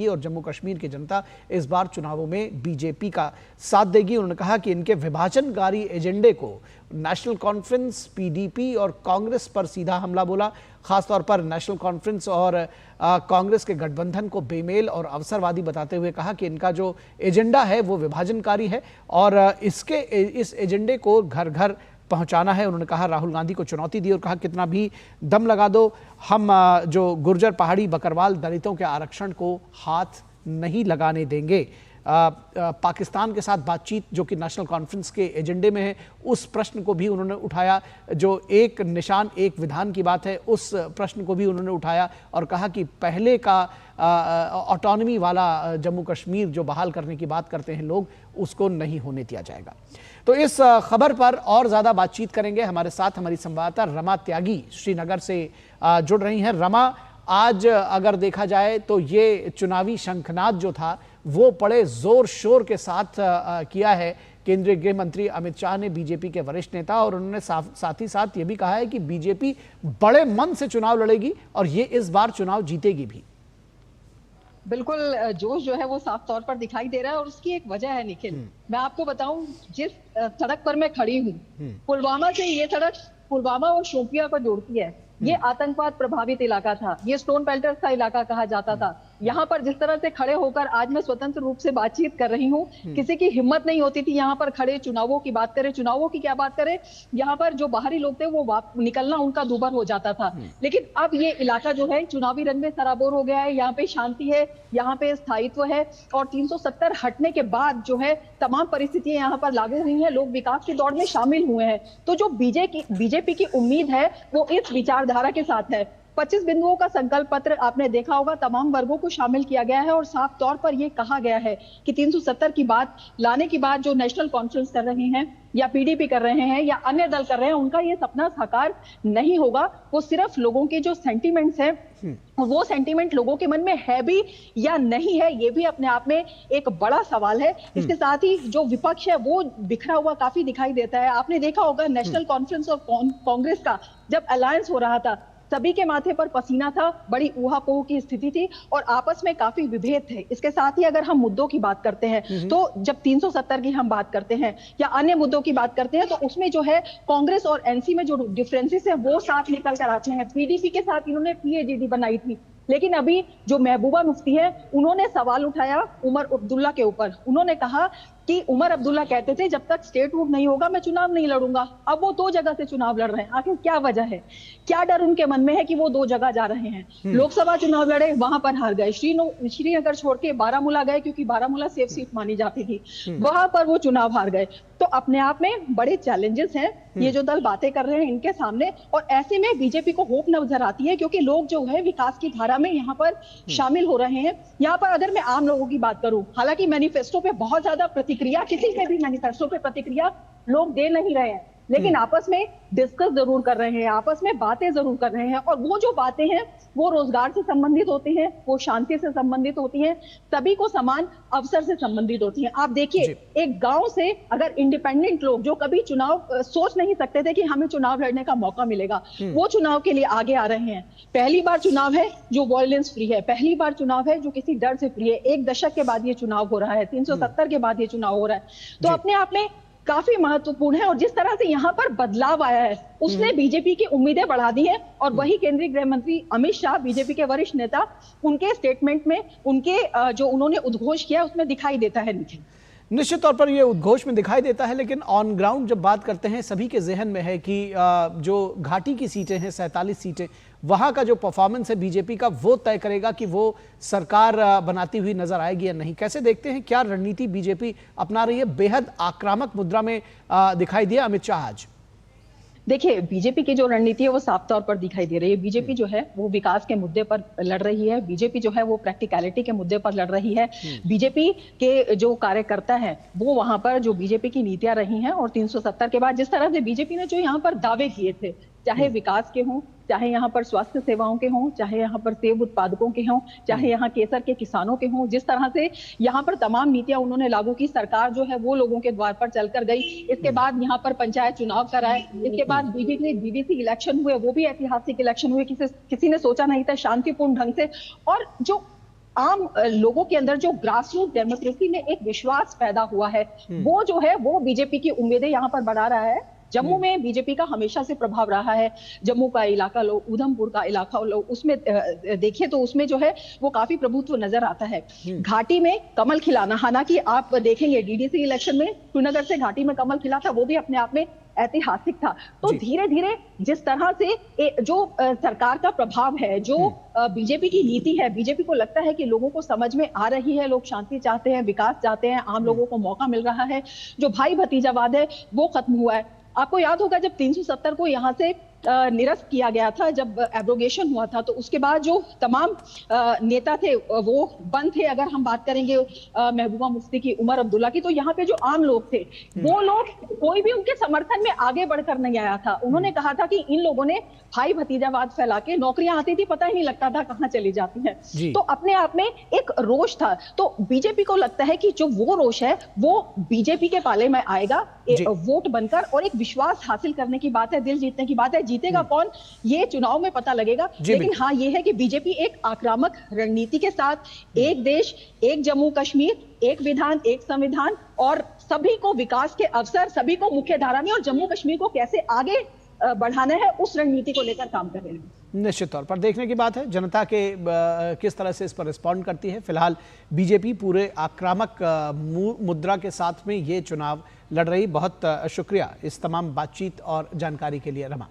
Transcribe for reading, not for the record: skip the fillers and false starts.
और जम्मू कश्मीर की जनता इस बार चुनावों में बीजेपी का साथ देगी। उन्होंने कहा कि इनके विभाजनकारी एजेंडे को नेशनल कॉन्फ्रेंस, पीडीपी और कांग्रेस पर सीधा हमला बोला। खासतौर पर नेशनल कॉन्फ्रेंस और कांग्रेस के गठबंधन को बेमेल और अवसरवादी बताते हुए कहा कि इनका जो एजेंडा है वो विभाजनकारी है और इस एजेंडे को घर घर पहुंचाना है। उन्होंने कहा, राहुल गांधी को चुनौती दी और कहा कितना भी दम लगा दो, हम जो गुर्जर, पहाड़ी, बकरवाल, दलितों के आरक्षण को हाथ नहीं लगाने देंगे। पाकिस्तान के साथ बातचीत जो कि नेशनल कॉन्फ्रेंस के एजेंडे में है, उस प्रश्न को भी उन्होंने उठाया। जो एक निशान एक विधान की बात है, उस प्रश्न को भी उन्होंने उठाया और कहा कि पहले का ऑटोनॉमी वाला जम्मू कश्मीर जो बहाल करने की बात करते हैं लोग, उसको नहीं होने दिया जाएगा। तो इस खबर पर और ज़्यादा बातचीत करेंगे। हमारे साथ हमारी संवाददाता रमा त्यागी श्रीनगर से जुड़ रही हैं। रमा, आज अगर देखा जाए तो ये चुनावी शंखनाद जो था वो बड़े जोर शोर के साथ किया है केंद्रीय गृह मंत्री अमित शाह ने, बीजेपी के वरिष्ठ नेता, और उन्होंने साथ ही साथ ये भी कहा है कि बीजेपी बड़े मन से चुनाव लड़ेगी और ये इस बार चुनाव जीतेगी भी। बिल्कुल, जोश जो है वो साफ तौर पर दिखाई दे रहा है और उसकी एक वजह है निखिल। मैं आपको बताऊं, जिस सड़क पर मैं खड़ी हूँ, पुलवामा से ये सड़क पुलवामा और शोपियां को जोड़ती है। ये आतंकवाद प्रभावित इलाका था, ये स्टोन पेल्टर्स का इलाका कहा जाता था। यहाँ पर जिस तरह से खड़े होकर आज मैं स्वतंत्र रूप से बातचीत कर रही हूँ, किसी की हिम्मत नहीं होती थी यहाँ पर खड़े चुनावों की बात करें, चुनावों की क्या बात करें, यहाँ पर जो बाहरी लोग थे वो निकलना उनका दूभर हो जाता था। लेकिन अब ये इलाका जो है चुनावी रंग में सराबोर हो गया है। यहाँ पे शांति है, यहाँ पे स्थायित्व है और 370 हटने के बाद जो है तमाम परिस्थितियां यहाँ पर लागू हुई हैं, लोग विकास की दौड़ में शामिल हुए हैं। तो जो बीजेपी की उम्मीद है वो इस विचारधारा के साथ है। 25 बिंदुओं का संकल्प पत्र आपने देखा होगा, तमाम वर्गों को शामिल किया गया है और साफ तौर पर यह कहा गया है कि 370 की बात लाने की बात जो नेशनल कॉन्फ्रेंस कर रहे हैं या पीडीपी कर रहे हैं या अन्य दल कर रहे हैं, उनका ये सपना साकार नहीं होगा। वो सिर्फ लोगों के जो सेंटीमेंट्स हैं, वो सेंटीमेंट लोगों के मन में है भी या नहीं है, ये भी अपने आप में एक बड़ा सवाल है। इसके साथ ही जो विपक्ष है वो बिखरा हुआ काफी दिखाई देता है। आपने देखा होगा नेशनल कॉन्फ्रेंस और कांग्रेस का जब अलायंस हो रहा था, सभी के माथे पर पसीना था, बड़ी ऊहापोह की स्थिति थी और आपस में काफी विभेद थे। इसके साथ ही अगर हम मुद्दों की बात करते हैं तो जब 370 की हम बात करते हैं या अन्य मुद्दों की बात करते हैं तो उसमें जो है कांग्रेस और एनसी में जो डिफरेंसेस है वो साफ निकल कर आते हैं। पीडीपी के साथ इन्होंने पीएजीडी बनाई थी, लेकिन अभी जो महबूबा मुफ्ती है उन्होंने सवाल उठाया उमर अब्दुल्ला के ऊपर। उन्होंने कहा कि उमर अब्दुल्ला कहते थे जब तक स्टेटहुड नहीं होगा मैं चुनाव नहीं लड़ूंगा। अब वो 2 जगह से चुनाव लड़ रहे हैं, आखिर क्या वजह है? क्या डर उनके मन में है कि वो 2 जगह जा रहे हैं? लोकसभा चुनाव लड़े, वहां पर हार गए, श्रीनगर छोड़ के बारामूला गए क्योंकि बारामूला सेफ सीट मानी जाती थी, वहां पर वो चुनाव हार गए। तो अपने आप में बड़े चैलेंजेस हैं ये जो दल बातें कर रहे हैं इनके सामने, और ऐसे में बीजेपी को होप नजर आती है क्योंकि लोग जो है विकास की धारा में यहाँ पर शामिल हो रहे हैं। यहाँ पर अगर मैं आम लोगों की बात करूं, हालांकि मैनिफेस्टो पे बहुत ज्यादा प्रतिक्रिया, किसी के भी मैनिफेस्टो पे प्रतिक्रिया लोग दे नहीं रहे हैं, लेकिन आपस में डिस्कस जरूर कर रहे हैं, आपस में बातें जरूर कर रहे हैं। और वो जो बातें हैं वो रोजगार से संबंधित होती हैं, वो शांति से संबंधित होती हैं, सभी को समान अवसर से संबंधित होती हैं। आप देखिए, एक गांव से अगर इंडिपेंडेंट लोग जो कभी चुनाव सोच नहीं सकते थे कि हमें चुनाव लड़ने का मौका मिलेगा, वो चुनाव के लिए आगे आ रहे हैं। पहली बार चुनाव है जो वायलेंस फ्री है, पहली बार चुनाव है जो किसी डर से फ्री है। 1 दशक के बाद ये चुनाव हो रहा है, 370 के बाद ये चुनाव हो रहा है, तो अपने आप में काफी महत्वपूर्ण है। और जिस तरह से यहाँ पर बदलाव आया है उसने बीजेपी की उम्मीदें बढ़ा दी हैं। और वही केंद्रीय गृह मंत्री अमित शाह, बीजेपी के वरिष्ठ नेता, उनके स्टेटमेंट में उनके जो उन्होंने उद्घोष किया उसमें दिखाई देता है। निश्चित तौर पर यह उद्घोष में दिखाई देता है, लेकिन ऑन ग्राउंड जब बात करते हैं सभी के जहन में है कि जो घाटी की सीटें हैं 47 सीटें, वहां का जो परफॉर्मेंस है बीजेपी का वो तय करेगा कि वो सरकार बनाती हुई नजर आएगी या नहीं। कैसे देखते हैं, क्या रणनीति बीजेपी अपना रही है? बेहद आक्रामक मुद्रा में दिखाई दिया अमित शाह आज। देखिए, बीजेपी की जो रणनीति है वो साफ तौर पर दिखाई दे रही है। बीजेपी जो है वो विकास के मुद्दे पर लड़ रही है, बीजेपी जो है वो प्रैक्टिकलिटी के मुद्दे पर लड़ रही है। बीजेपी के जो कार्यकर्ता हैं वो वहां पर जो बीजेपी की नीतियां रही हैं और 370 के बाद जिस तरह से बीजेपी ने जो यहाँ पर दावे किए थे, चाहे विकास के हों, चाहे यहाँ पर स्वास्थ्य सेवाओं के हों, चाहे यहाँ पर सेब उत्पादकों के हों, चाहे यहाँ केसर के किसानों के हों, जिस तरह से यहाँ पर तमाम नीतियां उन्होंने लागू की, सरकार जो है वो लोगों के द्वार पर चलकर गई। इसके बाद यहाँ पर पंचायत चुनाव कराए, इसके बाद बीडीसी इलेक्शन हुए, वो भी ऐतिहासिक इलेक्शन हुए, किसी ने सोचा नहीं था, शांतिपूर्ण ढंग से। और जो आम लोगों के अंदर जो ग्रास रूट डेमोक्रेसी में एक विश्वास पैदा हुआ है, वो जो है वो बीजेपी की उम्मीदें यहाँ पर बढ़ा रहा है। जम्मू में बीजेपी का हमेशा से प्रभाव रहा है। जम्मू का इलाका लो, उधमपुर का इलाका लो, उसमें देखिए तो उसमें जो है वो काफी प्रभुत्व नजर आता है। घाटी में कमल खिलाना, हालांकि आप देखेंगे डीडीसी इलेक्शन में श्रीनगर से घाटी में कमल खिला था, वो भी अपने आप में ऐतिहासिक था। तो धीरे धीरे जिस तरह से जो सरकार का प्रभाव है, जो बीजेपी की नीति है, बीजेपी को लगता है कि लोगों को समझ में आ रही है, लोग शांति चाहते हैं, विकास चाहते हैं, आम लोगों को मौका मिल रहा है, जो भाई भतीजावाद है वो खत्म हुआ है। आपको याद होगा जब 370 को यहाँ से निरस्त किया गया था, जब एब्रोगेशन हुआ था, तो उसके बाद जो तमाम नेता थे वो बंद थे। अगर हम बात करेंगे महबूबा मुफ्ती की, उमर अब्दुल्ला की, तो यहाँ पे जो आम लोग थे वो लोग कोई भी उनके समर्थन में आगे बढ़कर नहीं आया था। उन्होंने कहा था कि इन लोगों ने भाई भतीजावाद फैला के, नौकरियां आती थी पता ही नहीं लगता था कहाँ चली जाती हैं, तो अपने आप में एक रोष था। तो बीजेपी को लगता है कि जो वो रोष है वो बीजेपी के पाले में आएगा, वोट बनकर, और एक विश्वास हासिल करने की बात है, दिल जीतने की बात है। जीतेगा कौन ये चुनाव में पता लगेगा, लेकिन हाँ ये है कि बीजेपी एक आक्रामक रणनीति के साथ एक देश, एक जम्मू कश्मीर, एक विधान, एक संविधान, और सभी को विकास के अवसर, सभी को मुख्य धारा में, और जम्मू कश्मीर को कैसे आगे बढ़ाना है, उस रणनीति को लेकर काम कर रहे हैं। निश्चित तौर पर देखने की बात है जनता के किस तरह से इस पर रिस्पॉन्ड करती है। फिलहाल बीजेपी पूरे आक्रामक मुद्रा के साथ में ये चुनाव लड़ रही। बहुत शुक्रिया इस तमाम बातचीत और जानकारी के लिए रमा।